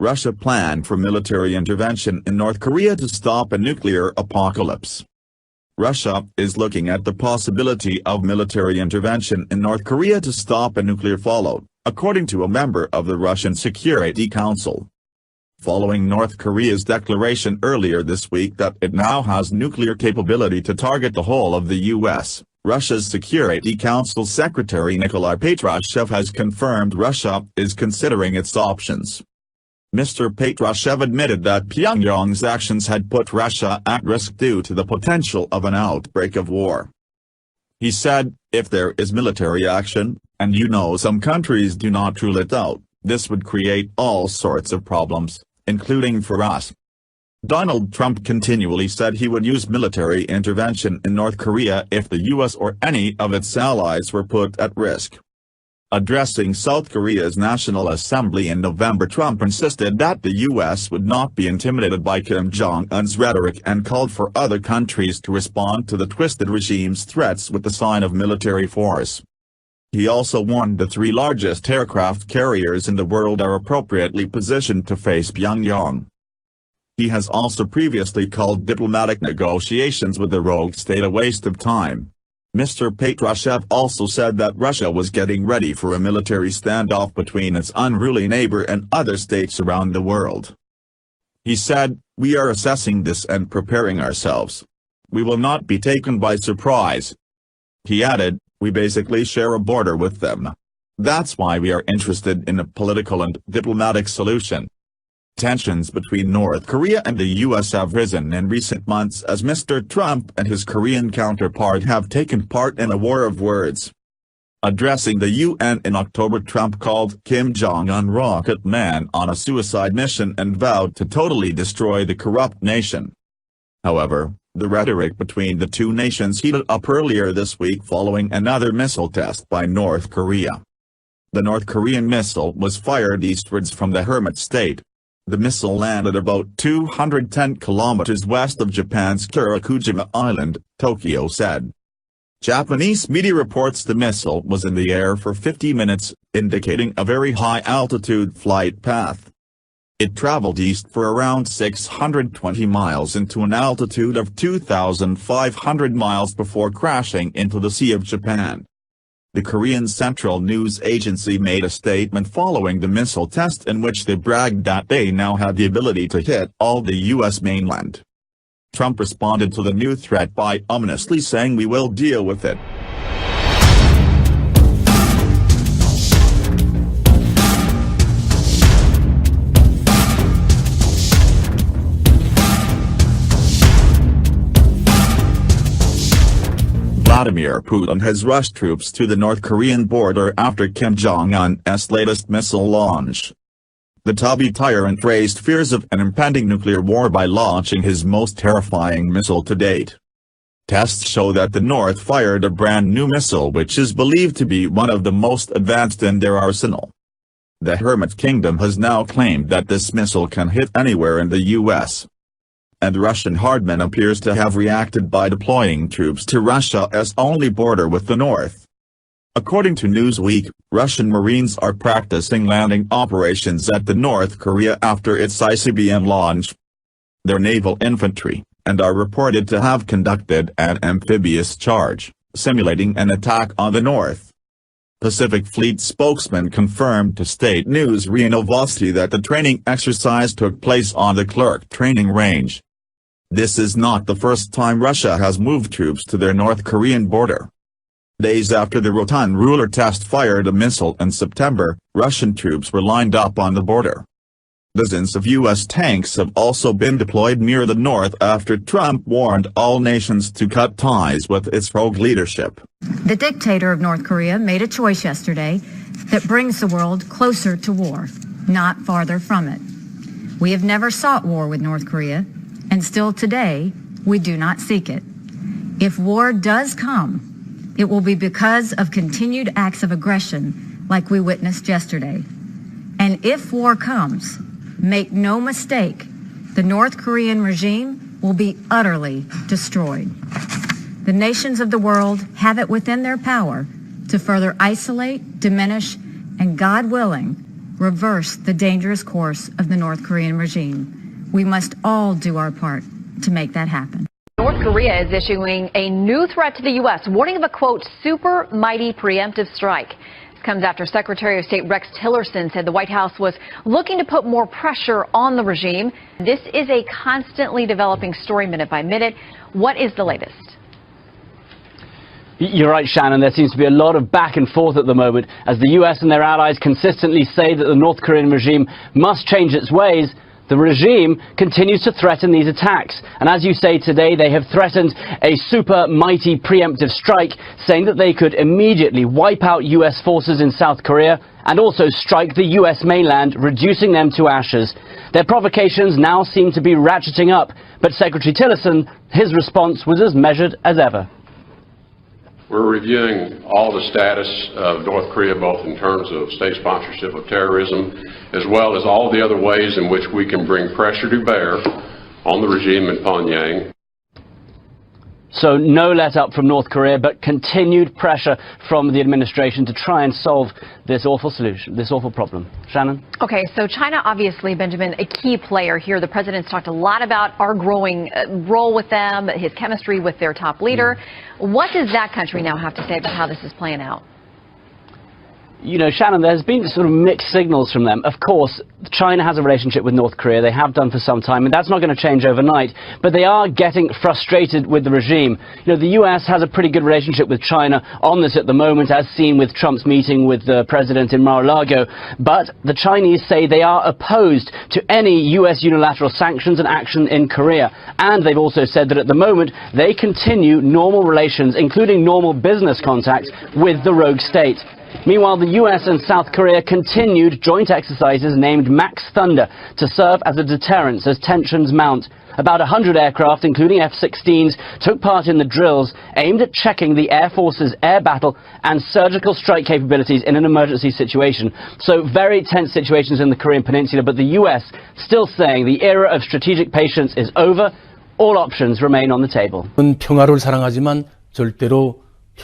Russia planned for military intervention in North Korea to stop a nuclear apocalypse. Russia is looking at the possibility of military intervention in North Korea to stop a nuclear fallout, according to a member of the Russian Security Council. Following North Korea's declaration earlier this week that it now has nuclear capability to target the whole of the U.S., Russia's Security Council Secretary Nikolai Patrushev has confirmed Russia is considering its options. Mr. Patrushev admitted that Pyongyang's actions had put Russia at risk due to the potential of an outbreak of war. He said, "If there is military action, and some countries do not rule it out, this would create all sorts of problems, including for us." Donald Trump continually said he would use military intervention in North Korea if the U.S. or any of its allies were put at risk. Addressing South Korea's National Assembly in November, Trump insisted that the U.S. would not be intimidated by Kim Jong-un's rhetoric and called for other countries to respond to the twisted regime's threats with the sign of military force. He also warned the three largest aircraft carriers in the world are appropriately positioned to face Pyongyang. He has also previously called diplomatic negotiations with the rogue state a waste of time. Mr. Patrushev also said that Russia was getting ready for a military standoff between its unruly neighbor and other states around the world. He said, "We are assessing this and preparing ourselves. We will not be taken by surprise." He added, "We basically share a border with them. That's why we are interested in a political and diplomatic solution." Tensions between North Korea and the U.S. have risen in recent months as Mr. Trump and his Korean counterpart have taken part in a war of words. Addressing the UN in October, Trump called Kim Jong-un Rocket Man on a suicide mission and vowed to totally destroy the corrupt nation. However, the rhetoric between the two nations heated up earlier this week following another missile test by North Korea. The North Korean missile was fired eastwards from the Hermit State. The missile landed about 210 kilometers west of Japan's Kurokujima Island, Tokyo said. Japanese media reports the missile was in the air for 50 minutes, indicating a very high-altitude flight path. It traveled east for around 620 miles into an altitude of 2,500 miles before crashing into the Sea of Japan. The Korean Central News Agency made a statement following the missile test in which they bragged that they now had the ability to hit all the U.S. mainland. Trump responded to the new threat by ominously saying, "We will deal with it." Vladimir Putin has rushed troops to the North Korean border after Kim Jong-un's latest missile launch. The Tubby tyrant raised fears of an impending nuclear war by launching his most terrifying missile to date. Tests show that the North fired a brand new missile which is believed to be one of the most advanced in their arsenal. The Hermit Kingdom has now claimed that this missile can hit anywhere in the U.S. And Russian hardmen appears to have reacted by deploying troops to Russia's only border with the north. According to Newsweek, Russian Marines are practicing landing operations at the North Korea after its ICBM launch. They're naval infantry, and are reported to have conducted an amphibious charge, simulating an attack on the North. Pacific Fleet spokesman confirmed to State News RIA Novosti that the training exercise took place on the Clerk training range. This is not the first time Russia has moved troops to their North Korean border. Days after the Rotan ruler test fired a missile in September, Russian troops were lined up on the border. Dozens of U.S. tanks have also been deployed near the north after Trump warned all nations to cut ties with its rogue leadership. The dictator of North Korea made a choice yesterday that brings the world closer to war, not farther from it. We have never sought war with North Korea, and still today, we do not seek it. If war does come, it will be because of continued acts of aggression like we witnessed yesterday. And if war comes, make no mistake, the North Korean regime will be utterly destroyed. The nations of the world have it within their power to further isolate, diminish, and, God willing, reverse the dangerous course of the North Korean regime. We must all do our part to make that happen. North Korea is issuing a new threat to the U.S., warning of a, quote, super mighty preemptive strike. This comes after Secretary of State Rex Tillerson said the White House was looking to put more pressure on the regime. This is a constantly developing story minute by minute. What is the latest? You're right, Shannon. There seems to be a lot of back and forth at the moment as the U.S. and their allies consistently say that the North Korean regime must change its ways. The regime continues to threaten these attacks. And as you say today, they have threatened a super mighty preemptive strike, saying that they could immediately wipe out U.S. forces in South Korea and also strike the U.S. mainland, reducing them to ashes. Their provocations now seem to be ratcheting up. But Secretary Tillerson, his response was as measured as ever. We're reviewing all the status of North Korea, both in terms of state sponsorship of terrorism, as well as all the other ways in which we can bring pressure to bear on the regime in Pyongyang. So no let up from North Korea, but continued pressure from the administration to try and solve this awful solution, this awful problem. Shannon? Okay, so China, obviously, Benjamin, a key player here. The president's talked a lot about our growing role with them, his chemistry with their top leader. What does that country now have to say about how this is playing out? You know, Shannon, there's been sort of mixed signals from them. Of course, China has a relationship with North Korea. They have done for some time, and that's not going to change overnight. But they are getting frustrated with the regime. You know, the U.S. has a pretty good relationship with China on this at the moment, as seen with Trump's meeting with the president in Mar-a-Lago. But the Chinese say they are opposed to any U.S. unilateral sanctions and action in Korea. And they've also said that at the moment, they continue normal relations, including normal business contacts with the rogue state. Meanwhile, the U.S. and South Korea continued joint exercises named Max Thunder to serve as a deterrence as tensions mount. About 100 aircraft, including F-16s, took part in the drills aimed at checking the Air Force's air battle and surgical strike capabilities in an emergency situation. So very tense situations in the Korean Peninsula, but the U.S. still saying the era of strategic patience is over. All options remain on the table. 평화를 사랑하지만 절대로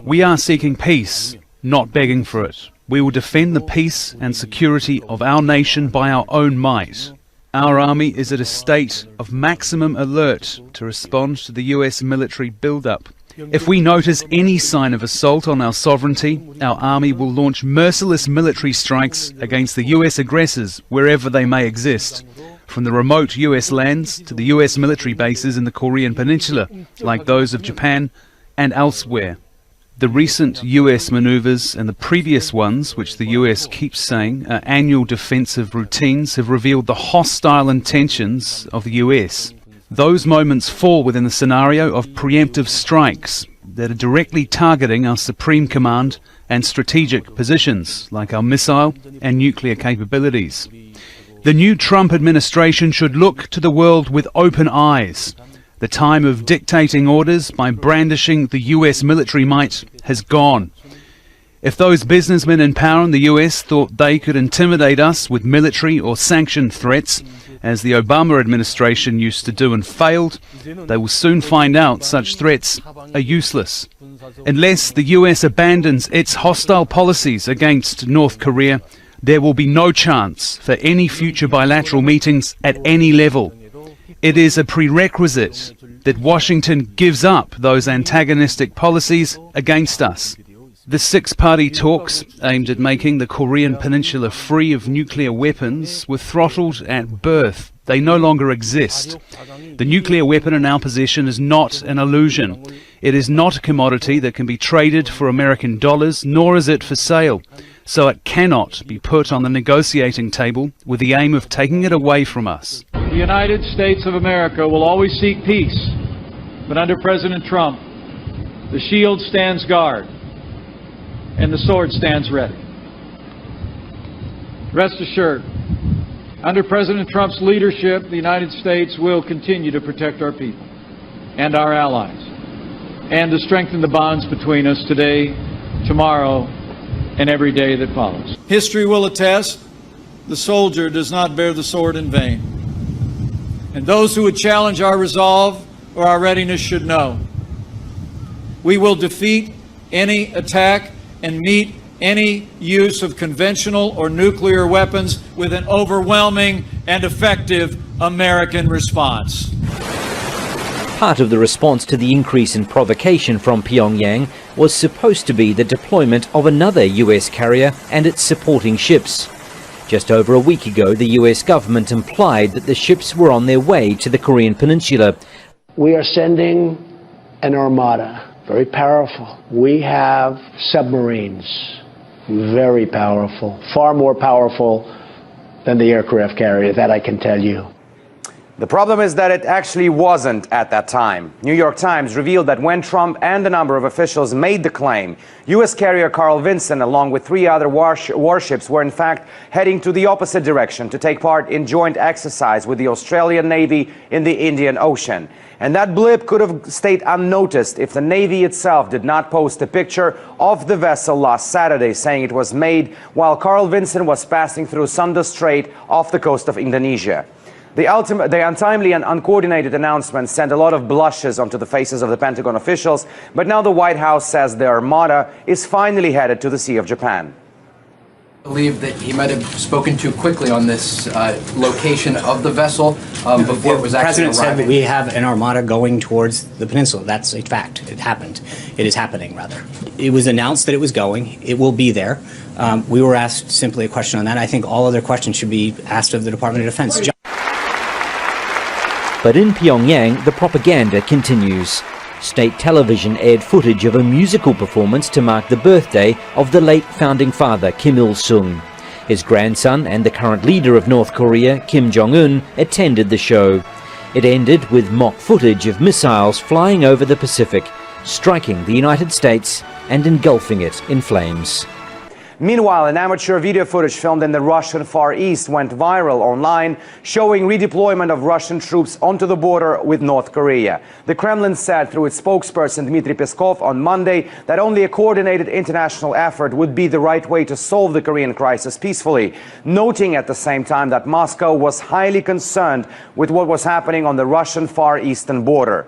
We are seeking peace, not begging for it. We will defend the peace and security of our nation by our own might. Our army is at a state of maximum alert to respond to the US military build-up. If we notice any sign of assault on our sovereignty, our army will launch merciless military strikes against the US aggressors wherever they may exist, from the remote US lands to the US military bases in the Korean Peninsula, like those of Japan and elsewhere. The recent US maneuvers and the previous ones, which the US keeps saying are annual defensive routines, have revealed the hostile intentions of the US. Those moments fall within the scenario of preemptive strikes that are directly targeting our supreme command and strategic positions, like our missile and nuclear capabilities. The new Trump administration should look to the world with open eyes. The time of dictating orders by brandishing the US military might has gone. If those businessmen in power in the US thought they could intimidate us with military or sanction threats, as the Obama administration used to do and failed, they will soon find out such threats are useless. Unless the US abandons its hostile policies against North Korea, there will be no chance for any future bilateral meetings at any level. It is a prerequisite that Washington gives up those antagonistic policies against us. The six-party talks aimed at making the Korean Peninsula free of nuclear weapons were throttled at birth. They no longer exist. The nuclear weapon in our possession is not an illusion. It is not a commodity that can be traded for American dollars, nor is it for sale. So it cannot be put on the negotiating table with the aim of taking it away from us. The United States of America will always seek peace, but under President Trump, the shield stands guard and the sword stands ready. Rest assured, under President Trump's leadership, the United States will continue to protect our people and our allies, and to strengthen the bonds between us today, tomorrow, and every day that follows. History will attest, the soldier does not bear the sword in vain. And those who would challenge our resolve or our readiness should know we will defeat any attack and meet any use of conventional or nuclear weapons with an overwhelming and effective American response. Part of the response to the increase in provocation from Pyongyang was supposed to be the deployment of another US carrier and its supporting ships. Just over a week ago, the US government implied that the ships were on their way to the Korean Peninsula. We are sending an armada, very powerful. We have submarines, very powerful, far more powerful than the aircraft carrier, that I can tell you. The problem is that it actually wasn't at that time. New York Times revealed that when Trump and a number of officials made the claim, U.S. carrier Carl Vinson, along with 3 other warships, were in fact heading to the opposite direction to take part in joint exercise with the Australian Navy in the Indian Ocean. And that blip could have stayed unnoticed if the Navy itself did not post a picture of the vessel last Saturday, saying it was made while Carl Vinson was passing through Sunda Strait off the coast of Indonesia. The untimely and uncoordinated announcement sent a lot of blushes onto the faces of the Pentagon officials, but now the White House says the armada is finally headed to the Sea of Japan. I believe that he might have spoken too quickly on this location of the vessel before it was actually arriving. The President said that we have an armada going towards the peninsula. That's a fact. It happened. It is happening, rather. It was announced that it was going. It will be there. We were asked simply a question on that. I think all other questions should be asked of the Department of Defense. But in Pyongyang, the propaganda continues. State television aired footage of a musical performance to mark the birthday of the late founding father Kim Il-sung. His grandson and the current leader of North Korea, Kim Jong-un, attended the show. It ended with mock footage of missiles flying over the Pacific, striking the United States and engulfing it in flames. Meanwhile, an amateur video footage filmed in the Russian Far East went viral online, showing redeployment of Russian troops onto the border with North Korea. The Kremlin said through its spokesperson Dmitry Peskov on Monday that only a coordinated international effort would be the right way to solve the Korean crisis peacefully, noting at the same time that Moscow was highly concerned with what was happening on the Russian Far Eastern border.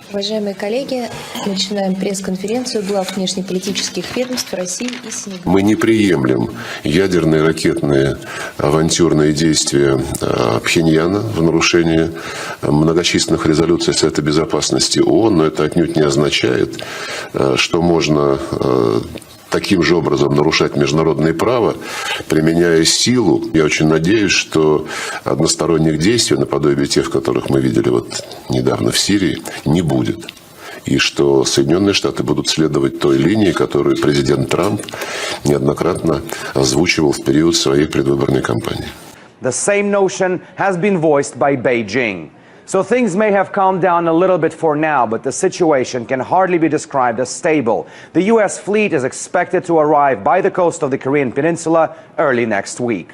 Уважаемые коллеги, начинаем пресс-конференцию глав внешнеполитических ведомств России и Сенегала. Мы не приемлем ядерные, ракетные, авантюрные действия Пхеньяна в нарушении многочисленных резолюций Совета Безопасности ООН, но это отнюдь не означает, что можно таким же образом нарушать международное право, применяя силу. Я очень надеюсь, что односторонних действий, наподобие тех, которых мы видели недавно в Сирии, не будет. И что Соединенные Штаты будут следовать той линии, которую президент Трамп неоднократно озвучивал в период своей предвыборной кампании. The same notion has been voiced by Beijing. So things may have calmed down a little bit for now, but the situation can hardly be described as stable. The U.S. fleet is expected to arrive by the coast of the Korean Peninsula early next week.